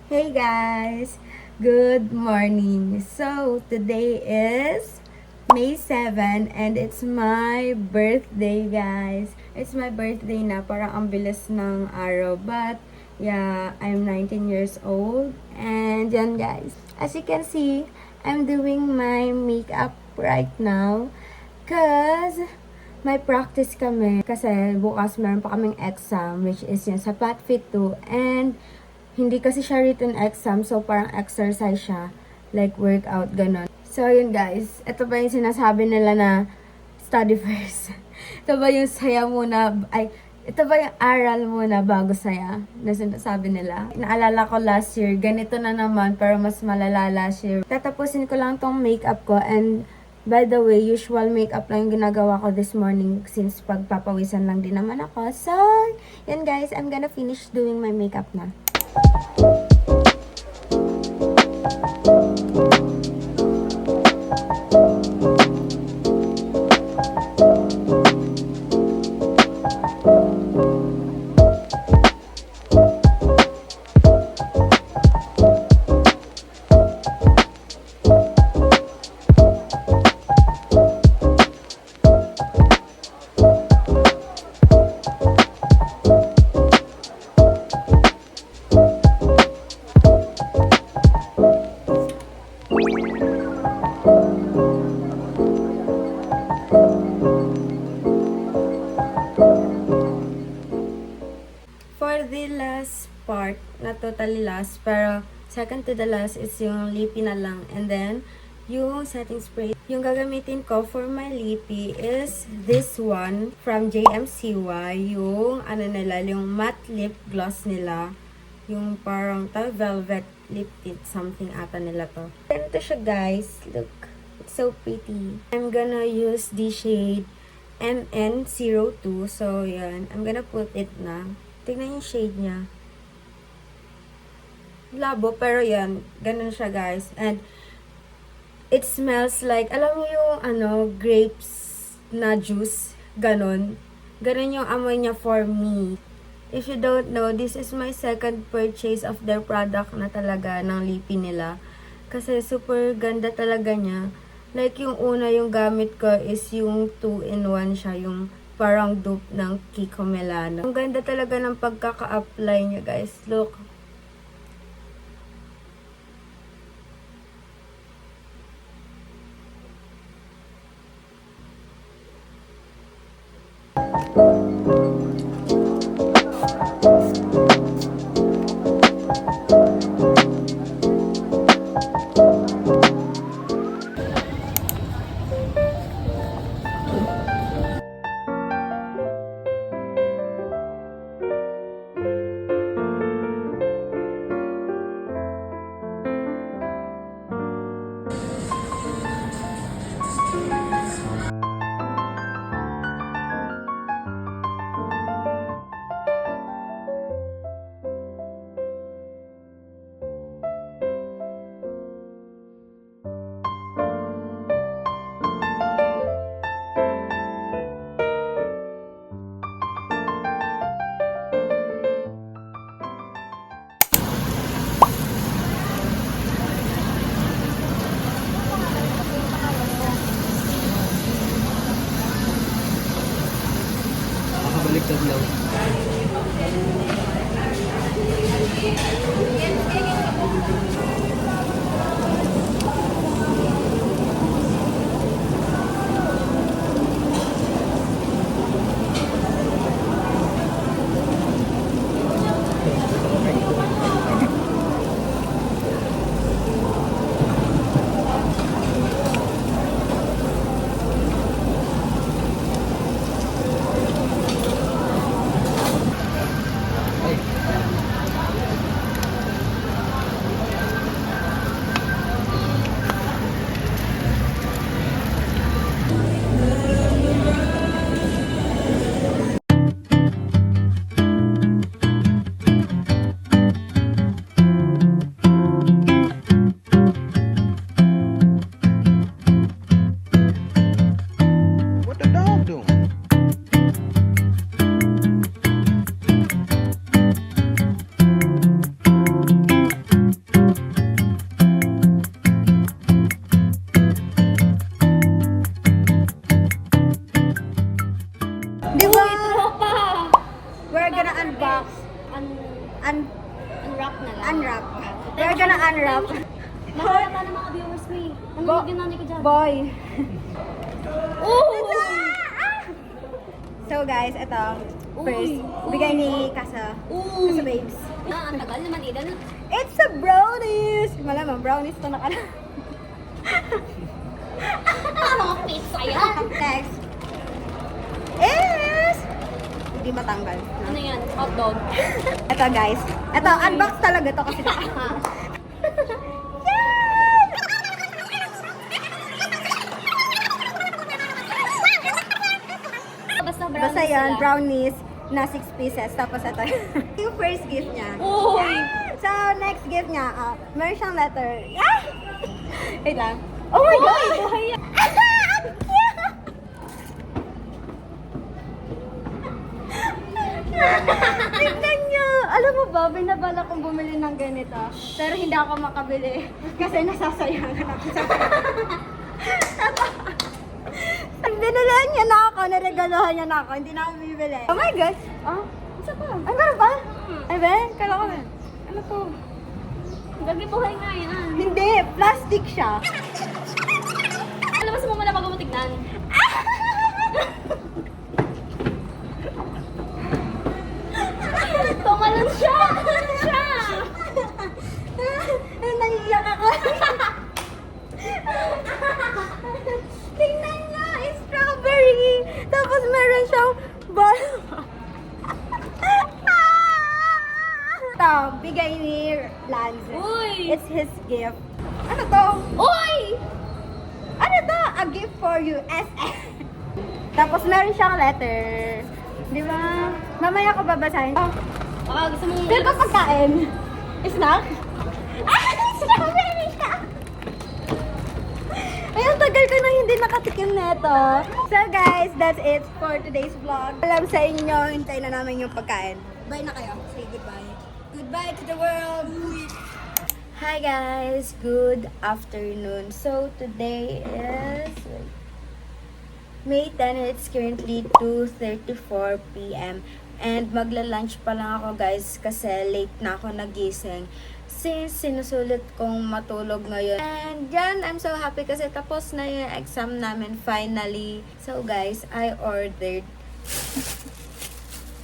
Hey guys! Good morning! So, today is May 7 and it's my birthday guys. It's my birthday na, parang ang bilis ng araw. But, yeah, I'm 19 years old. And yan guys, as you can see, I'm doing my makeup right now. Cause, may practice kami. Kasi bukas meron pa kaming exam, which is yung sa Pat Fit 2. And, hindi kasi siya written exam, so parang exercise siya. Like workout, ganon. So, yun guys. Ito ba yung sinasabi nila na study first? Ito ba yung saya muna, ito ba yung aral muna bago saya? Na sinasabi nila. Naalala ko last year, ganito na naman, pero mas malala last year. Tatapusin ko lang tong makeup ko, and by the way, usual makeup lang yung ginagawa ko this morning since pagpapawisan lang din naman ako. So, yan guys, I'm gonna finish doing my makeup na. For the last part, not totally last, pero second to the last is yung lippy na lang. And then, yung setting spray. Yung gagamitin ko for my lippy is this one from JMCY. Yung ano nila, yung matte lip gloss nila. Yung parang velvet lip tint, something ata nila to. Ganito siya guys. Look, it's so pretty. I'm gonna use the shade MN02. So, yan. I'm gonna put it na. Tingnan yung shade niya. Labo, pero yan. Ganun siya, guys. And, it smells like, alam mo yung, grapes na juice. Ganun. Ganun yung amoy niya for me. If you don't know, this is my second purchase of their product na talaga, ng lippy nila. Kasi super ganda talaga niya. Like, yung una yung gamit ko is yung 2-in-1 siya. Yung parang dupe ng Kiko Milano. Ang ganda talaga ng pagkaka-apply niya, guys. Look. Unwrap na lang. Unwrap. We're gonna unwrap. Nakakata ng mga viewers mo eh. Ano yung nanay ko dyan? Boy. Oh! So guys, ito. First, bigay ni Kasa. Kasa babes. Ang tagal naman Eden. It's a brownies! Malamang brownies to na ka na. Mga pizza yan. Next is... Hindi matanggal. Ano yan? Hotdog. Ito guys. Ito, unbox talaga to kasi Basta yan, brownies na 6 pieces. Tapos ito yung first gift niya. Uy! So, next gift niya, meron siyang letter. Wait lang. Oh my God! Buhay yan. Tignan niyo! Alam mo ba, binabala kong bumili ng ganito. Pero hindi ako makabili. Kasi nasasayangan ako sa Binilan niya na ako, naregalohan niya na ako. Hindi na ako bibili. Oh my God! Oh, isa pa. Ay, meron ba? Ay, Ben? Kala ko na. Ano to? Gagi buhay nga yan. Hindi, plastic siya. Alam mo sa muna bago mo tignan. Tumalon siya! Tumalon siya! Naiiyak ako. Tingnan niyo, strawberry. Tapos meron siyang ball. Ito, bigay ni Lance. Uy! It's his gift. Ano to? Uy! Ano to? A gift for you, SS. Tapos meron siyang letter. Di ba? Mamaya ko babasahin. Oh. Baka gusto mong... Pero pa pagkain. Snack? Strawberry siya! Ay, ang tagal ko na hindi nakatikim neto. So guys, that's it for today's vlog. Alam sa inyo, hintay na namin yung pagkain. Bye na kayo. Say goodbye. Goodbye to the world. Hi guys, good afternoon. So today is May 10. It's currently 2:34 p.m. And magla-lunch pa lang ako guys kasi late na ako nagising. Since sinusulit kong matulog ngayon. And yan, I'm so happy kasi tapos na yung exam namin finally. So guys, I ordered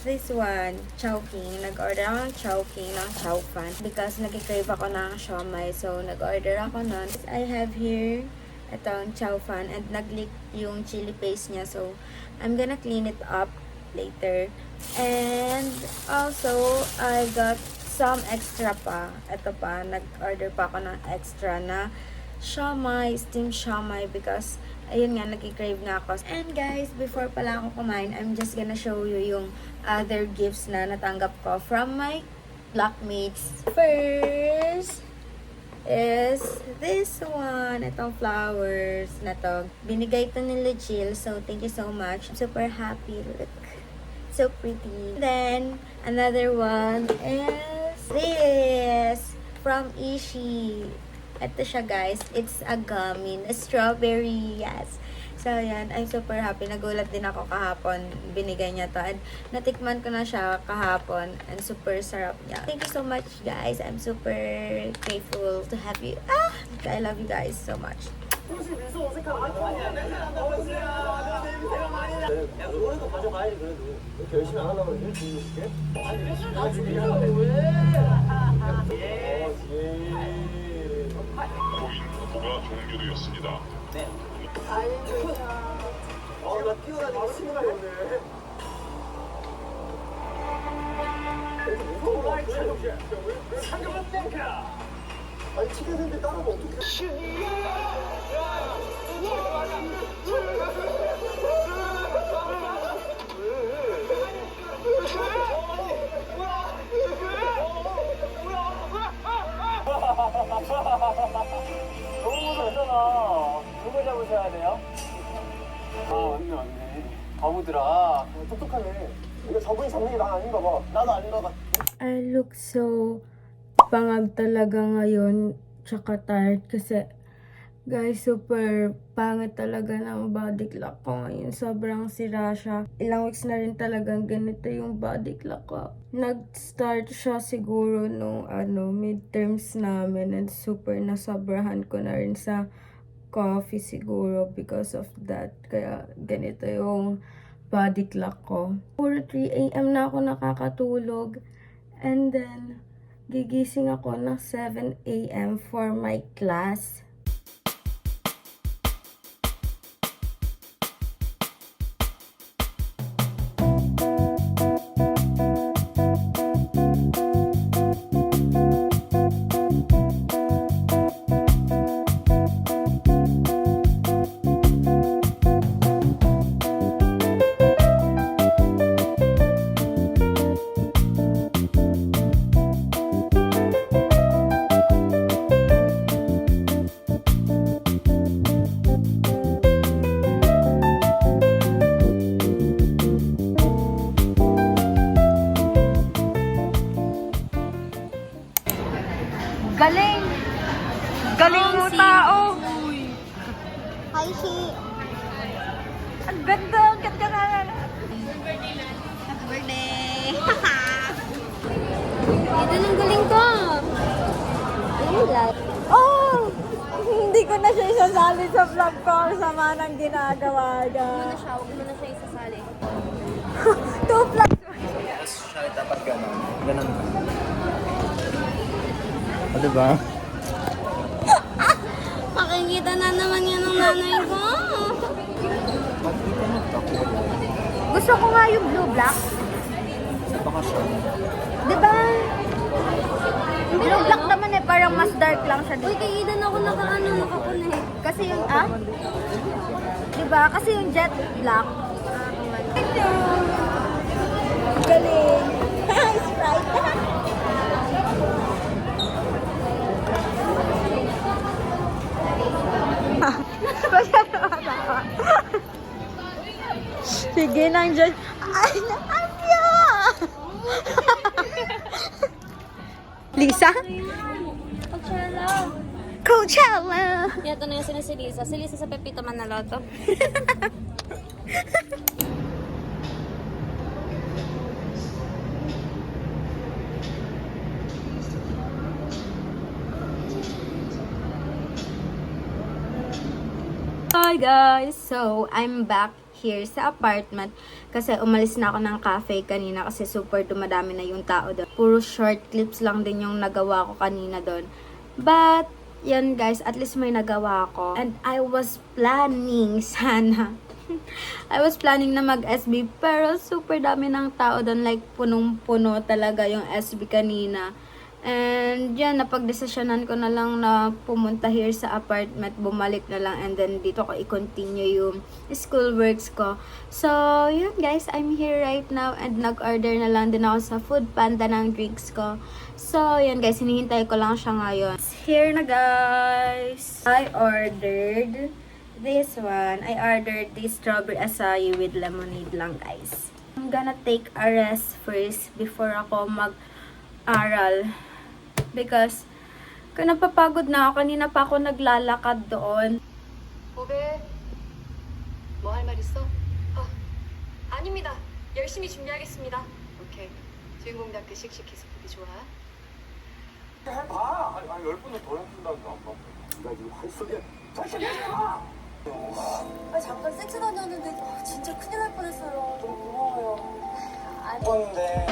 this one, Chowking. Nag-order ako ng Chowking, ng Chowfan. Because nag-crave ako ng siomai. So, nag-order ako nun. I have here itong Chowfan and nag-leak yung chili paste niya. So, I'm gonna clean it up later. And also, I got some extra pa. Ito pa, nag-order pa ako ng extra na siomai, steamed siomai because ayun nga, nag-crave nga ako. And guys, before pala ako kumain, I'm just gonna show you yung other gifts na natanggap ko from my blockmates. First is this one. Itong flowers na to. Binigay to ni Jill. So, thank you so much. I'm super happy. Look. So pretty. Then, another one is this. From Ishi. Ito siya guys. It's a gummy. A strawberry. Yes. So, yan. I'm super happy. Nagulat din ako kahapon. Binigay niya to. And natikman ko na siya kahapon. And super sarap niya. Thank you so much guys. I'm super grateful to have you. I love you guys so much. 노래도 가져가야지 그래도 이렇게 열심히 안 하려면 일 줄게 고인부가 종료되었습니다. 나 뛰어다니고 신나 오늘 무서운 거 같아 아니 치킨인데 따라오면 어떡해 너무 무섭잖아. 누굴 잡으셔야 돼요? 맞네. 바보들아. 똑똑하네 이거 저분이 잡는 게 나 아닌가 봐 나도 아닌가 봐 I look so pangag talaga ngayon tsaka tired kasi Guys, super pangit talaga ng body clock ko ngayon. Sobrang sira siya. Ilang weeks na rin talagang ganito yung body clock ko. Nag-start siya siguro nung midterms namin and super nasobrahan ko na rin sa coffee siguro because of that. Kaya ganito yung body clock ko. Puro 3 AM na ako nakakatulog. And then, gigising ako ng 7 AM for my class. Galing! Galing mo tao! Hi, Shi! Ang ganda! Ang ganda nga! Happy birthday! Ito ang galing ko! Oh! Hindi ko na siya isasali sa vlog ko. Sama ng ginagawa niya. Huwag mo na siya isasali. 2 vlogs! Tapos siya dapat gano'n. Ganun ba? O, diba? Makikita na naman yan ng nanay ko. Ba't di ka magkakulay? Gusto ko nga yung blue black. Sa bakasyon. Diba? Blue black naman eh. Parang mas dark lang siya. Uy, kay Idan ako nakakunik. Kasi yung, diba? Kasi yung jet black. Hello! Galing! Hi, Sprite! Sige nang dyan. Ay, naapya! Lisa? Coachella. Coachella! Ito na yung si Lisa. Si Lisa sa Pepito Manaloto. Hi guys! So, I'm back here sa apartment kasi umalis na ako ng cafe kanina kasi super dumadami na yung tao doon. Puro short clips lang din yung nagawa ko kanina doon. But, yan guys, at least may nagawa ko. And I was planning sana. I was planning na mag-SB pero super dami ng tao doon. Like, punong-puno talaga yung SB kanina. And yan, napagdesisyonan ko na lang na pumunta here sa apartment, bumalik na lang, and then dito ko i-continue yung school works ko. So, yun guys, I'm here right now and nag-order na lang din ako sa Food Panda ng drinks ko. So, yan guys, hinihintay ko lang siya ngayon. Here na guys! I ordered this one. I ordered this strawberry acai with lemonade lang guys. I'm gonna take a rest first before ako mag-aral. Because, kung napapagod na ako, kanina pa ako naglalakad doon. 보배 뭐 할 말 있어? 아닙니다. 열심히 준비하겠습니다. 오케이. 주인공답게 씩씩해서 보기 좋아. 해봐! 아니, 10분은 더 해준다니까. 나 지금 할 소리야. 다시 해봐! 잠깐 섹스 다녔는데 진짜 큰일 날 뻔했어요. 너무 고마워요. 건데.